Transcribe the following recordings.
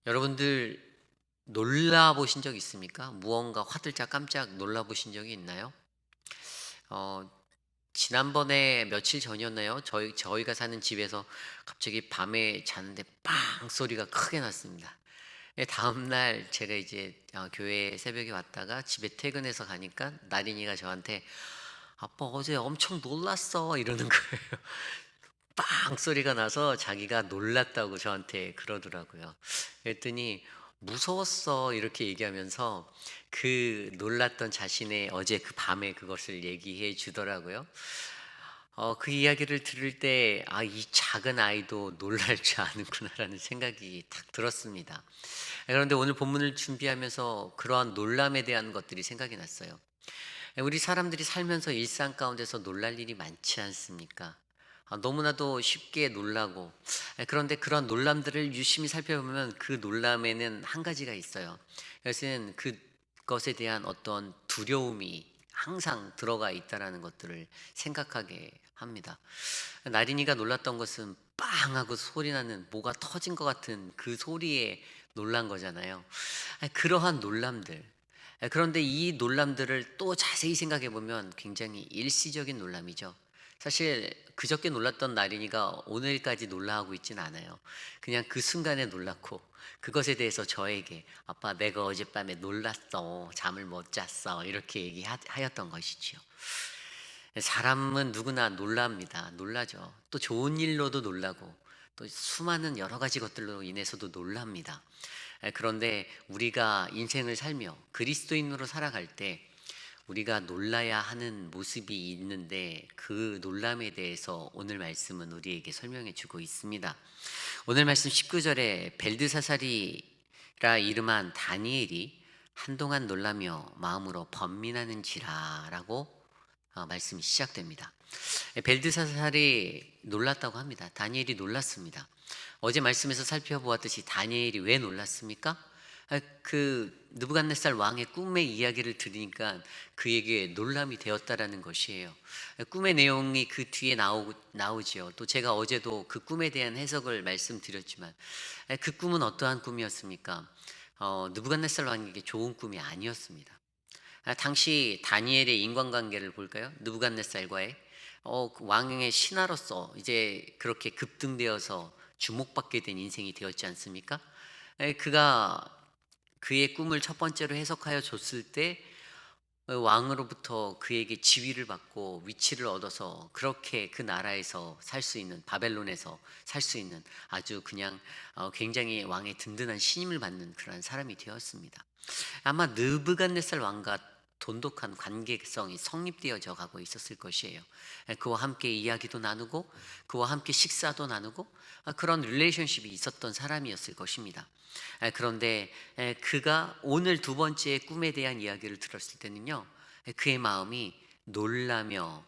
여러분들 놀라 보신 적 있습니까? 무언가 화들짝 깜짝 놀라 보신 적이 있나요? 어 지난번에 며칠 전이었나요? 저희가 사는 집에서 갑자기 밤에 자는데 빵 소리가 크게 났습니다. 예, 다음 날 제가 이제 교회 새벽에 왔다가 집에 퇴근해서 가니까 나린이가 저한테 "아빠 어제 엄청 놀랐어." 이러는 거예요. 빵 소리가 나서 자기가 놀랐다고 저한테 그러더라고요. 그랬더니 "무서웠어." 이렇게 얘기하면서 그 놀랐던 자신의 어제 그 밤에 그것을 얘기해 주더라고요. 그 이야기를 들을 때 '아 이 작은 아이도 놀랄 줄 아는구나.'라는 생각이 딱 들었습니다. 그런데 오늘 본문을 준비하면서 그러한 놀람에 대한 것들이 생각이 났어요. 우리 사람들이 살면서 일상 가운데서 놀랄 일이 많지 않습니까? 너무나도 쉽게 놀라고, 그런데 그런 놀람들을 유심히 살펴보면 그 놀람에는 한 가지가 있어요. 그것은 그것에 대한 어떤 두려움이 항상 들어가 있다라는 것들을 생각하게 합니다. 나린이가 놀랐던 것은 빵 하고 소리 나는 뭐가 터진 것 같은 그 소리에 놀란 거잖아요. 그러한 놀람들. 그런데 이 놀람들을 또 자세히 생각해 보면 굉장히 일시적인 놀람이죠. 사실 그저께 놀랐던 나린이가 오늘까지 놀라하고 있진 않아요. 그냥 그 순간에 놀랐고 그것에 대해서 저에게 "아빠 내가 어젯밤에 놀랐어. 잠을 못 잤어." 이렇게 얘기하였던 것이지요. 사람은 누구나 놀랍니다. 놀라죠. 또 좋은 일로도 놀라고 또 수많은 여러 가지 것들로 인해서도 놀랍니다. 그런데 우리가 인생을 살며 그리스도인으로 살아갈 때 우리가 놀라야 하는 모습이 있는데 그 놀람에 대해서 오늘 말씀은 우리에게 설명해 주고 있습니다. 오늘 말씀 19절에 벨드사살이라 이름한 다니엘이 한동안 놀라며 마음으로 번민하는지라라고 말씀이 시작됩니다. 벨드사살이 놀랐다고 합니다. 다니엘이 놀랐습니다. 어제 말씀에서 살펴보았듯이 다니엘이 왜 놀랐습니까? 그 느부갓네살 왕의 꿈의 이야기를 들으니까 그에게 놀람이 되었다라는 것이에요. 꿈의 내용이 그 뒤에 나오지요. 또 제가 어제도 그 꿈에 대한 해석을 말씀드렸지만 그 꿈은 어떠한 꿈이었습니까? 느부갓네살 왕에게 좋은 꿈이 아니었습니다. 당시 다니엘의 인간관계를 볼까요? 느부갓네살과의 그 왕의 신하로서 이제 그렇게 급등되어서 주목받게 된 인생이 되었지 않습니까? 그가 그의 꿈을 첫 번째로 해석하여 줬을 때 왕으로부터 그에게 지위를 받고 위치를 얻어서 그렇게 그 나라에서 살 수 있는, 바벨론에서 살 수 있는 아주 그냥 굉장히 왕의 든든한 신임을 받는 그런 사람이 되었습니다. 아마 느부갓네살 왕과 돈독한 관계성이 성립되어져 가고 있었을 것이에요. 그와 함께 이야기도 나누고 그와 함께 식사도 나누고 그런 릴레이션십이 있었던 사람이었을 것입니다. 그런데 그가 오늘 두 번째 꿈에 대한 이야기를 들었을 때는요. 그의 마음이 놀라며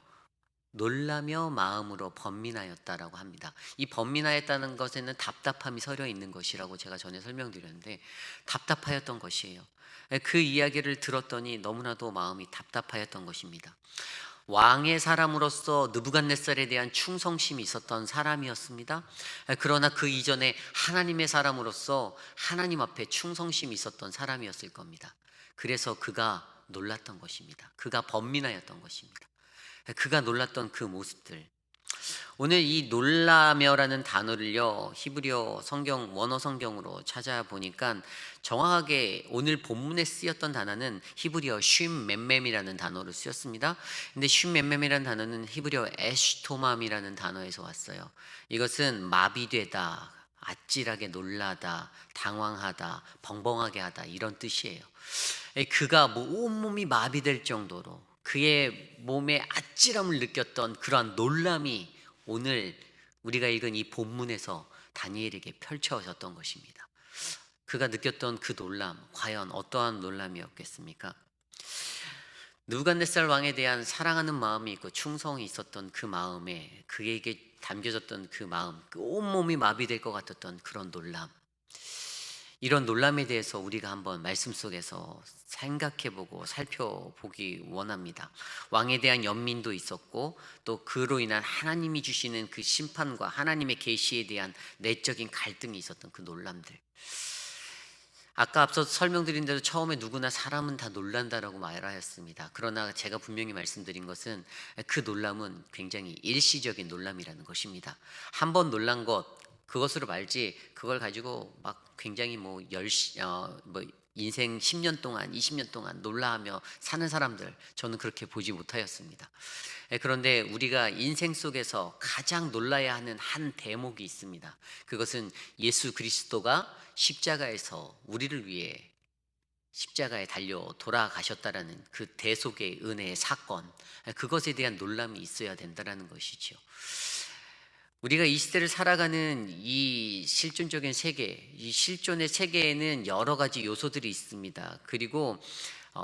마음으로 번민하였다라고 합니다. 이 번민하였다는 것에는 답답함이 서려 있는 것이라고 제가 전에 설명드렸는데 답답하였던 것이에요. 그 이야기를 들었더니 너무나도 마음이 답답하였던 것입니다. 왕의 사람으로서 느부갓네살에 대한 충성심이 있었던 사람이었습니다. 그러나 그 이전에 하나님의 사람으로서 하나님 앞에 충성심이 있었던 사람이었을 겁니다. 그래서 그가 놀랐던 것입니다. 그가 번민하였던 것입니다. 그가 놀랐던 그 모습들. 오늘 이 놀라며라는 단어를요, 히브리어 성경, 원어 성경으로 찾아보니까 정확하게 오늘 본문에 쓰였던 단어는 히브리어 쉼멤mem이라는 단어로 쓰였습니다. 근데 쉼멤mem이라는 단어는 히브리어 에시토맘이라는 단어에서 왔어요. 이것은 마비되다, 아찔하게 놀라다, 당황하다, 벙벙하게 하다 이런 뜻이에요. 그가 온몸이 마비될 정도로 그의 몸에 아찔함을 느꼈던 그러한 놀람이 오늘 우리가 읽은 이 본문에서 다니엘에게 펼쳐졌던 것입니다. 그가 느꼈던 그 놀람, 과연 어떠한 놀람이었겠습니까? 느부갓네살 왕에 대한 사랑하는 마음이 있고 충성이 있었던 그 마음에 그에게 담겨졌던 그 마음, 그 온몸이 마비될 것 같았던 그런 놀람. 이런 놀람에 대해서 우리가 한번 말씀 속에서 생각해보고 살펴보기 원합니다. 왕에 대한 연민도 있었고 또 그로 인한 하나님이 주시는 그 심판과 하나님의 계시에 대한 내적인 갈등이 있었던 그 놀람들. 아까 앞서 설명드린 대로 처음에 누구나 사람은 다 놀란다라고 말하였습니다. 그러나 제가 분명히 말씀드린 것은 그 놀람은 굉장히 일시적인 놀람이라는 것입니다. 한 번 놀란 것 그것으로 말지 그걸 가지고 막 굉장히 뭐 인생 10년 동안 20년 동안 놀라하며 사는 사람들 저는 그렇게 보지 못하였습니다. 그런데 우리가 인생 속에서 가장 놀라야 하는 한 대목이 있습니다. 그것은 예수 그리스도가 십자가에서 우리를 위해 십자가에 달려 돌아가셨다라는 그 대속의 은혜의 사건, 그것에 대한 놀람이 있어야 된다라는 것이죠. 우리가 이 시대를 살아가는 이 실존적인 세계, 이 실존의 세계에는 여러 가지 요소들이 있습니다. 그리고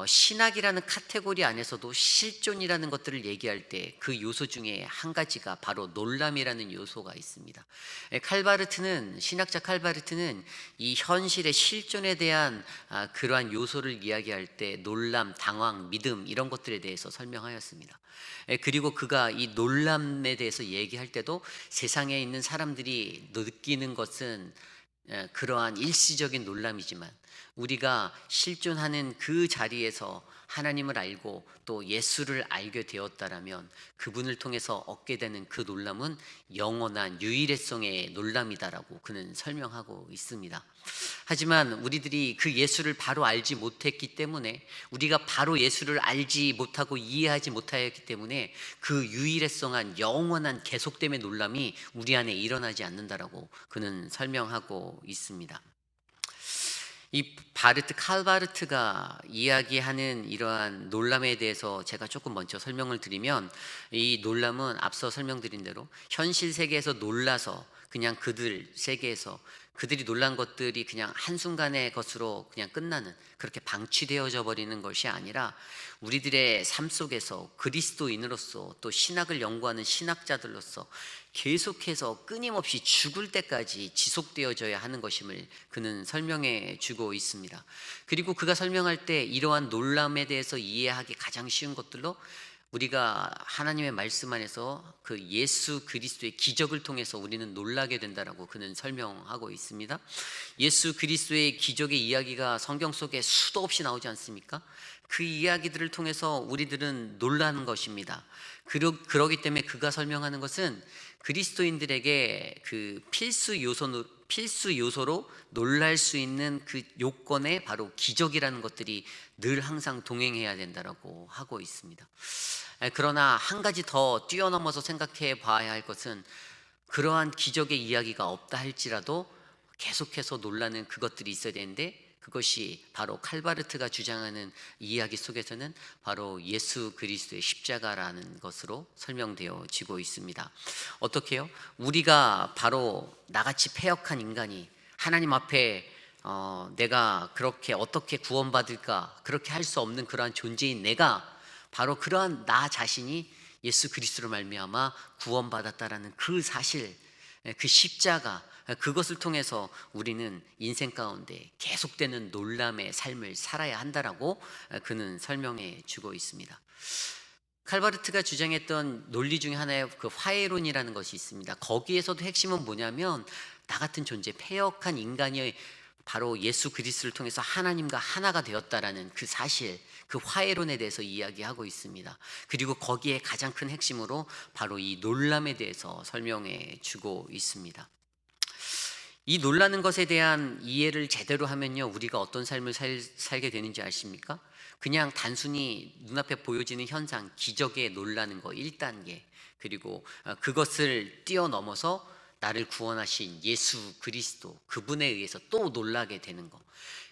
신학이라는 카테고리 안에서도 실존이라는 것들을 얘기할 때 그 요소 중에 한 가지가 바로 놀람이라는 요소가 있습니다. 신학자 칼바르트는 이 현실의 실존에 대한 그러한 요소를 이야기할 때 놀람, 당황, 믿음 이런 것들에 대해서 설명하였습니다. 그리고 그가 이 놀람에 대해서 얘기할 때도 세상에 있는 사람들이 느끼는 것은 그러한 일시적인 놀람이지만 우리가 실존하는 그 자리에서 하나님을 알고 또 예수를 알게 되었다라면 그분을 통해서 얻게 되는 그 놀람은 영원한 유일성의 놀람이다라고 그는 설명하고 있습니다. 하지만 우리들이 그 예수를 바로 알지 못했기 때문에 우리가 바로 예수를 알지 못하고 이해하지 못하였기 때문에 그 유일성한 영원한 계속됨의 놀람이 우리 안에 일어나지 않는다라고 그는 설명하고 있습니다. 이 칼바르트가 이야기하는 이러한 놀람에 대해서 제가 조금 먼저 설명을 드리면 이 놀람은 앞서 설명드린 대로 현실 세계에서 놀라서 그냥 그들 세계에서 그들이 놀란 것들이 그냥 한순간의 것으로 그냥 끝나는 그렇게 방치되어져 버리는 것이 아니라 우리들의 삶 속에서 그리스도인으로서 또 신학을 연구하는 신학자들로서 계속해서 끊임없이 죽을 때까지 지속되어져야 하는 것임을 그는 설명해 주고 있습니다. 그리고 그가 설명할 때 이러한 놀람에 대해서 이해하기 가장 쉬운 것들로 우리가 하나님의 말씀 안에서 그 예수 그리스도의 기적을 통해서 우리는 놀라게 된다라고 그는 설명하고 있습니다. 예수 그리스도의 기적의 이야기가 성경 속에 수도 없이 나오지 않습니까? 그 이야기들을 통해서 우리들은 놀라는 것입니다. 그러기 때문에 그가 설명하는 것은 그리스도인들에게 그 필수 요소로 놀랄 수 있는 그 요건에 바로 기적이라는 것들이 늘 항상 동행해야 된다라고 하고 있습니다. 그러나 한 가지 더 뛰어넘어서 생각해 봐야 할 것은 그러한 기적의 이야기가 없다 할지라도 계속해서 놀라는 그것들이 있어야 되는데 그것이 바로 칼바르트가 주장하는 이야기 속에서는 바로 예수 그리스도의 십자가라는 것으로 설명되어지고 있습니다. 어떻게요? 우리가 바로 나같이 패역한 인간이 하나님 앞에 내가 그렇게 어떻게 구원받을까 그렇게 할 수 없는 그러한 존재인 내가 바로 그러한 나 자신이 예수 그리스도로 말미암아 구원받았다라는 그 사실, 그 십자가, 그것을 통해서 우리는 인생 가운데 계속되는 놀람의 삶을 살아야 한다라고 그는 설명해 주고 있습니다. 칼바르트가 주장했던 논리 중에 하나의 그 화해론이라는 것이 있습니다. 거기에서도 핵심은 뭐냐면 나 같은 존재, 패역한 인간이 바로 예수 그리스도를 통해서 하나님과 하나가 되었다라는 그 사실, 그 화해론에 대해서 이야기하고 있습니다. 그리고 거기에 가장 큰 핵심으로 바로 이 놀람에 대해서 설명해 주고 있습니다. 이 놀라는 것에 대한 이해를 제대로 하면요, 우리가 어떤 삶을 살게 되는지 아십니까? 그냥 단순히 눈앞에 보여지는 현상, 기적에 놀라는 거 1단계, 그리고 그것을 뛰어넘어서 나를 구원하신 예수 그리스도 그분에 의해서 또 놀라게 되는 거,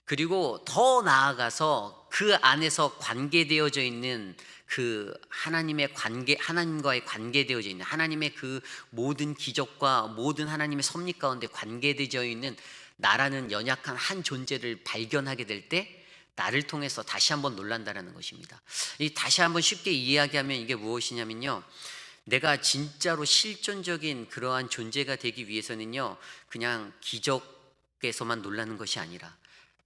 그리고 더 나아가서 그 안에서 관계되어져 있는 그 하나님과의 관계되어져 있는 하나님의 그 모든 기적과 모든 하나님의 섭리 가운데 관계되어져 있는 나라는 연약한 한 존재를 발견하게 될 때 나를 통해서 다시 한번 놀란다라는 것입니다. 이 다시 한번 쉽게 이야기하면 이게 무엇이냐면요, 내가 진짜로 실존적인 그러한 존재가 되기 위해서는요, 그냥 기적에서만 놀라는 것이 아니라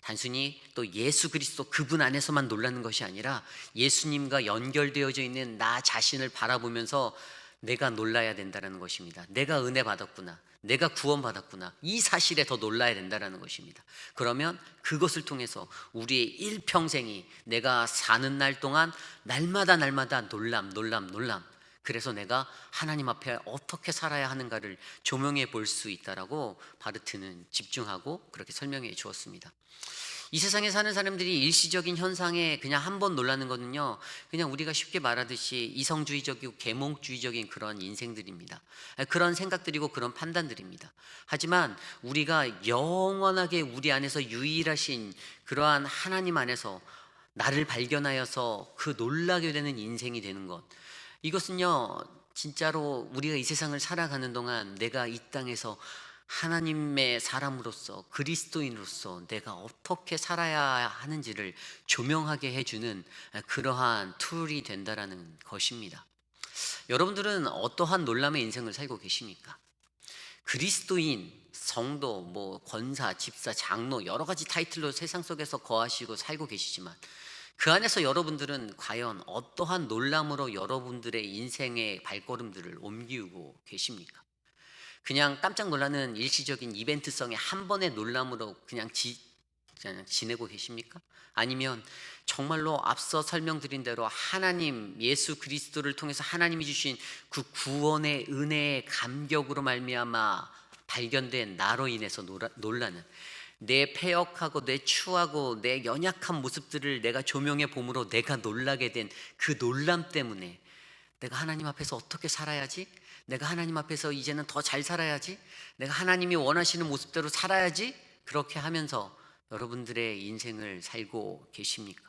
단순히 또 예수 그리스도 그분 안에서만 놀라는 것이 아니라 예수님과 연결되어져 있는 나 자신을 바라보면서 내가 놀라야 된다는 것입니다. 내가 은혜 받았구나, 내가 구원받았구나, 이 사실에 더 놀라야 된다는 것입니다. 그러면 그것을 통해서 우리의 일평생이, 내가 사는 날 동안 날마다 놀람, 그래서 내가 하나님 앞에 어떻게 살아야 하는가를 조명해 볼 수 있다라고 바르트는 집중하고 그렇게 설명해 주었습니다. 이 세상에 사는 사람들이 일시적인 현상에 그냥 한 번 놀라는 거는요, 그냥 우리가 쉽게 말하듯이 이성주의적이고 계몽주의적인 그런 인생들입니다. 그런 생각들이고 그런 판단들입니다. 하지만 우리가 영원하게 우리 안에서 유일하신 그러한 하나님 안에서 나를 발견하여서 그 놀라게 되는 인생이 되는 것, 이것은요 진짜로 우리가 이 세상을 살아가는 동안 내가 이 땅에서 하나님의 사람으로서, 그리스도인으로서 내가 어떻게 살아야 하는지를 조명하게 해주는 그러한 툴이 된다라는 것입니다. 여러분들은 어떠한 놀람의 인생을 살고 계십니까? 그리스도인, 성도, 권사, 집사, 장로, 여러 가지 타이틀로 세상 속에서 거하시고 살고 계시지만 그 안에서 여러분들은 과연 어떠한 놀람으로 여러분들의 인생의 발걸음들을 옮기고 계십니까? 그냥 깜짝 놀라는 일시적인 이벤트성의 한 번의 놀람으로 그냥 지내고 계십니까? 아니면 정말로 앞서 설명드린 대로 하나님, 예수 그리스도를 통해서 하나님이 주신 그 구원의 은혜의 감격으로 말미암아 발견된 나로 인해서 놀라는, 내 패역하고 내 추하고 내 연약한 모습들을 내가 조명해 봄으로 내가 놀라게 된 그 놀람 때문에 내가 하나님 앞에서 어떻게 살아야지? 내가 하나님 앞에서 이제는 더 잘 살아야지? 내가 하나님이 원하시는 모습대로 살아야지? 그렇게 하면서 여러분들의 인생을 살고 계십니까?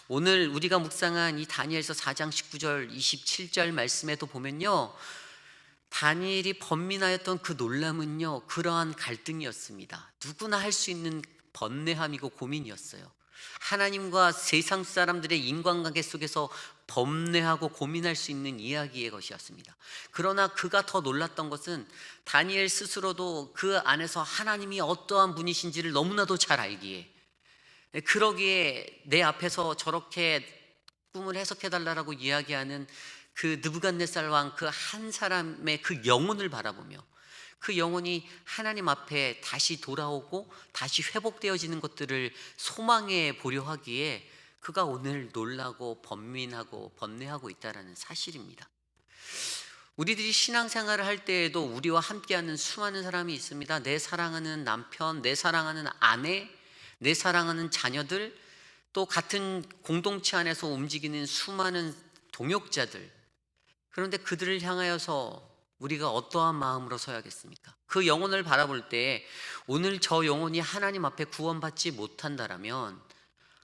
오늘 우리가 묵상한 이 다니엘서 4장 19절 27절 말씀에도 보면요, 다니엘이 번민하였던 그 놀람은요 그러한 갈등이었습니다. 누구나 할 수 있는 번뇌함이고 고민이었어요. 하나님과 세상 사람들의 인간관계 속에서 번뇌하고 고민할 수 있는 이야기의 것이었습니다. 그러나 그가 더 놀랐던 것은 다니엘 스스로도 그 안에서 하나님이 어떠한 분이신지를 너무나도 잘 알기에, 그러기에 내 앞에서 저렇게 꿈을 해석해달라고 이야기하는 그 느부갓네살 왕 그 한 사람의 그 영혼을 바라보며 그 영혼이 하나님 앞에 다시 돌아오고 다시 회복되어지는 것들을 소망해 보려 하기에 그가 오늘 놀라고 번민하고 번뇌하고 있다는 사실입니다. 우리들이 신앙생활을 할 때에도 우리와 함께하는 수많은 사람이 있습니다. 내 사랑하는 남편, 내 사랑하는 아내, 내 사랑하는 자녀들, 또 같은 공동체 안에서 움직이는 수많은 동역자들. 그런데 그들을 향하여서 우리가 어떠한 마음으로 서야겠습니까? 그 영혼을 바라볼 때 오늘 저 영혼이 하나님 앞에 구원받지 못한다라면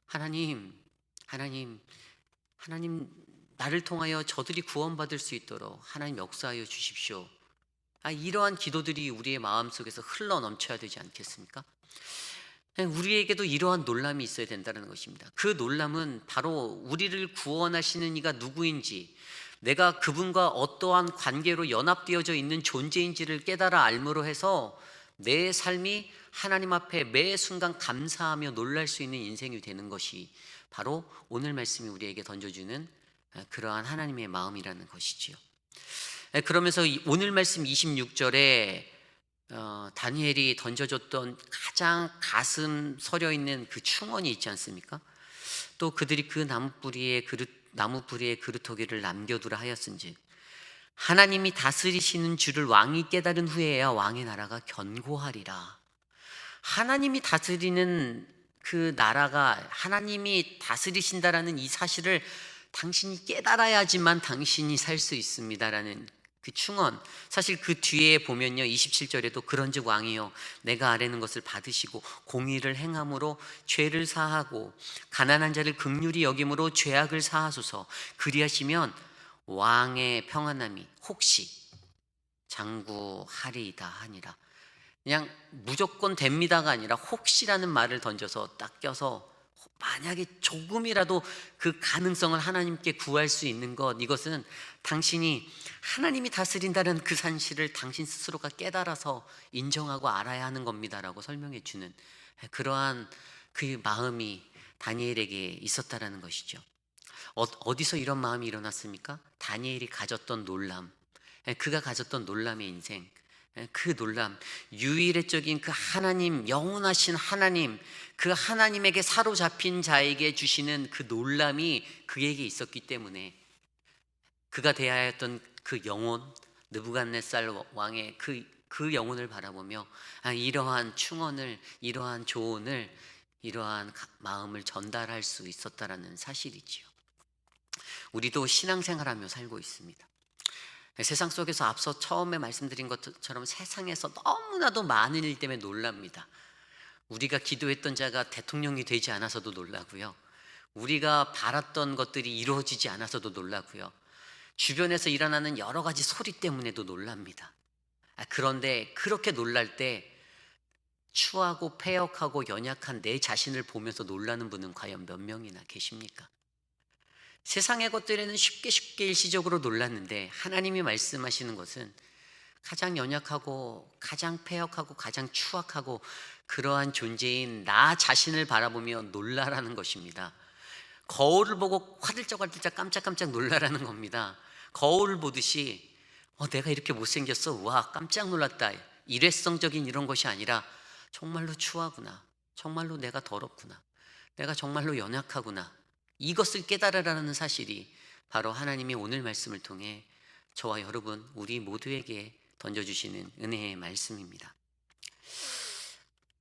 하나님, 하나님, 하나님, 나를 통하여 저들이 구원받을 수 있도록 하나님 역사하여 주십시오. 이러한 기도들이 우리의 마음속에서 흘러 넘쳐야 되지 않겠습니까? 우리에게도 이러한 놀람이 있어야 된다는 것입니다. 그 놀람은 바로 우리를 구원하시는 이가 누구인지, 내가 그분과 어떠한 관계로 연합되어져 있는 존재인지를 깨달아 알므로 해서 내 삶이 하나님 앞에 매 순간 감사하며 놀랄 수 있는 인생이 되는 것이 바로 오늘 말씀이 우리에게 던져주는 그러한 하나님의 마음이라는 것이지요. 그러면서 오늘 말씀 26절에 다니엘이 던져줬던 가장 가슴 서려 있는 그 충언이 있지 않습니까? 또 그들이 그 나무 뿌리에 그루터기를 남겨두라 하였은지, 하나님이 다스리시는 주를 왕이 깨달은 후에야 왕의 나라가 견고하리라. 하나님이 다스리는 그 나라가, 하나님이 다스리신다라는 이 사실을 당신이 깨달아야지만 당신이 살 수 있습니다라는 그 충언. 사실 그 뒤에 보면요 27절에도 그런즉 왕이여 내가 아뢰는 것을 받으시고 공의를 행함으로 죄를 사하고 가난한 자를 긍휼히 여김으로 죄악을 사하소서. 그리하시면 왕의 평안함이 혹시 장구하리이다 하니라. 그냥 무조건 됩니다가 아니라 혹시라는 말을 던져서 딱 껴서 만약에 조금이라도 그 가능성을 하나님께 구할 수 있는 것, 이것은 당신이 하나님이 다스린다는 그 사실을 당신 스스로가 깨달아서 인정하고 알아야 하는 겁니다라고 설명해 주는 그러한 그 마음이 다니엘에게 있었다라는 것이죠. 어디서 이런 마음이 일어났습니까? 다니엘이 가졌던 놀람, 그가 가졌던 놀람의 인생, 그 놀람, 유일적인 그 하나님, 영원하신 하나님, 그 하나님에게 사로잡힌 자에게 주시는 그 놀람이 그에게 있었기 때문에 그가 대하였던 그 영혼, 느부갓네살 왕의 그 영혼을 바라보며 이러한 충언을, 이러한 조언을, 이러한 마음을 전달할 수 있었다라는 사실이지요. 우리도 신앙생활하며 살고 있습니다. 세상 속에서 앞서 처음에 말씀드린 것처럼 세상에서 너무나도 많은 일 때문에 놀랍니다. 우리가 기도했던 자가 대통령이 되지 않아서도 놀라고요. 우리가 바랐던 것들이 이루어지지 않아서도 놀라고요. 주변에서 일어나는 여러 가지 소리 때문에도 놀랍니다. 그런데 그렇게 놀랄 때 추하고 패역하고 연약한 내 자신을 보면서 놀라는 분은 과연 몇 명이나 계십니까? 세상의 것들에는 쉽게 일시적으로 놀랐는데 하나님이 말씀하시는 것은 가장 연약하고 가장 패역하고 가장 추악하고 그러한 존재인 나 자신을 바라보며 놀라라는 것입니다. 거울을 보고 화들짝 깜짝깜짝 놀라라는 겁니다. 거울을 보듯이 내가 이렇게 못생겼어, 와 깜짝 놀랐다, 일회성적인 이런 것이 아니라 정말로 추하구나, 정말로 내가 더럽구나, 내가 정말로 연약하구나, 이것을 깨달으라는 사실이 바로 하나님이 오늘 말씀을 통해 저와 여러분 우리 모두에게 던져주시는 은혜의 말씀입니다.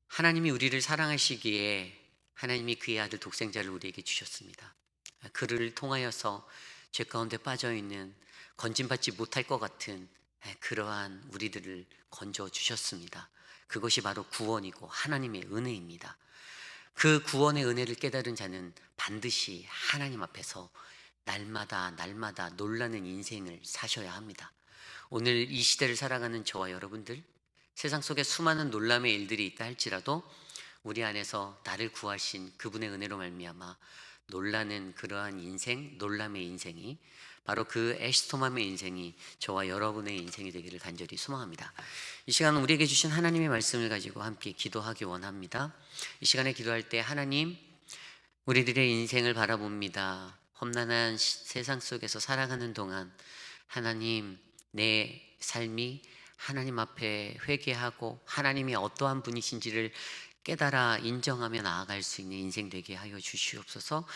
하나님이 우리를 사랑하시기에 하나님이 그의 아들 독생자를 우리에게 주셨습니다. 그를 통하여서 죄 가운데 빠져있는 건진받지 못할 것 같은 그러한 우리들을 건져 주셨습니다. 그것이 바로 구원이고 하나님의 은혜입니다. 그 구원의 은혜를 깨달은 자는 반드시 하나님 앞에서 날마다 놀라는 인생을 사셔야 합니다. 오늘 이 시대를 살아가는 저와 여러분들, 세상 속에 수많은 놀람의 일들이 있다 할지라도 우리 안에서 나를 구하신 그분의 은혜로 말미암아 놀라는 그러한 인생, 놀람의 인생이 바로 그 에스토맘의 인생이 저와 여러분의 인생이 되기를 간절히 소망합니다. 이 시간 우리에게 주신 하나님의 말씀을 가지고 함께 기도하기 원합니다. 이 시간에 기도할 때 하나님, 우리들의 인생을 바라봅니다. 험난한 세상 속에서 살아가는 동안 하나님, 내 삶이 하나님 앞에 회개하고 하나님이 어떠한 분이신지를 깨달아 인정하며 나아갈 수 있는 인생 되게 하여 주시옵소서.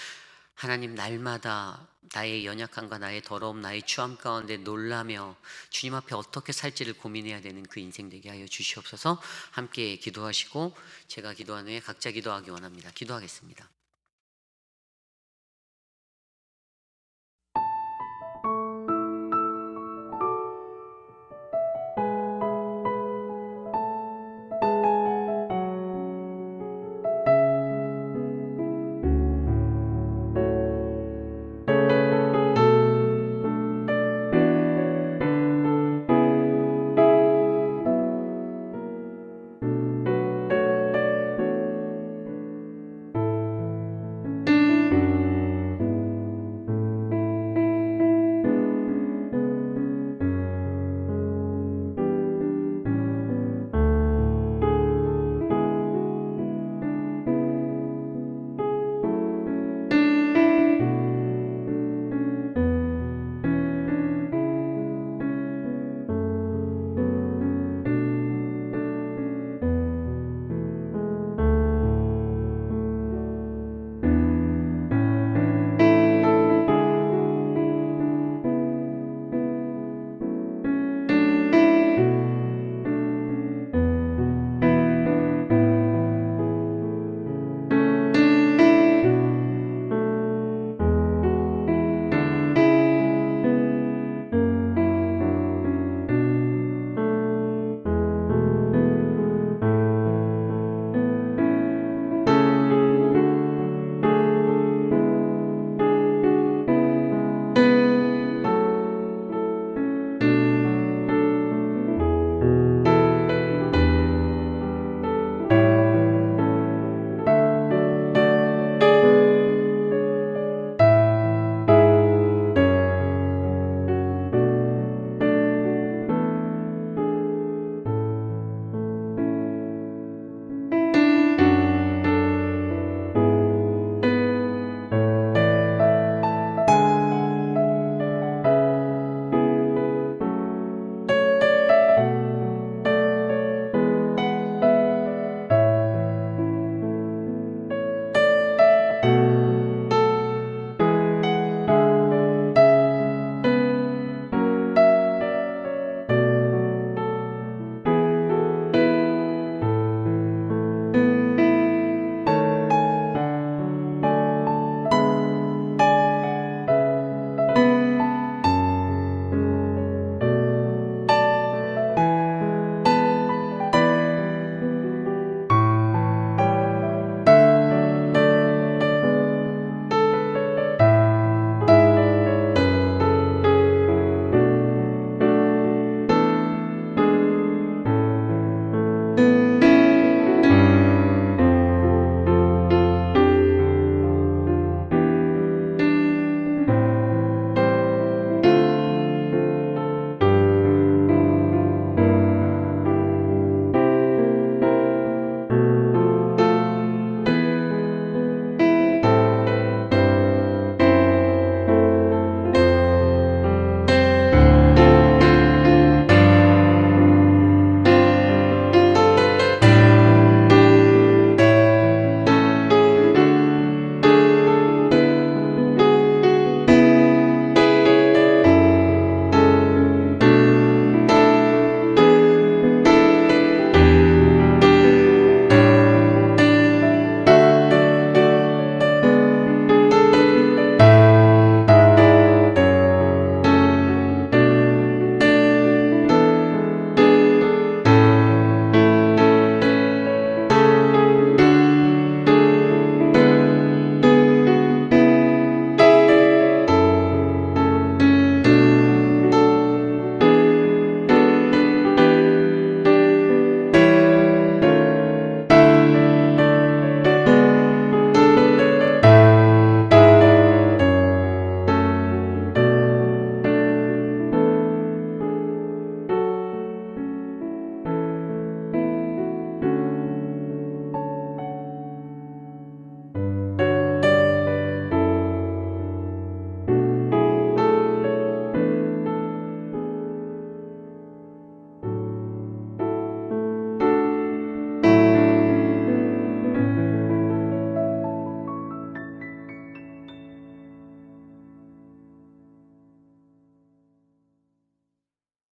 하나님, 날마다 나의 연약함과 나의 더러움, 나의 추함 가운데 놀라며 주님 앞에 어떻게 살지를 고민해야 되는 그 인생 되게 하여 주시옵소서. 함께 기도하시고 제가 기도한 후에 각자 기도하기 원합니다. 기도하겠습니다.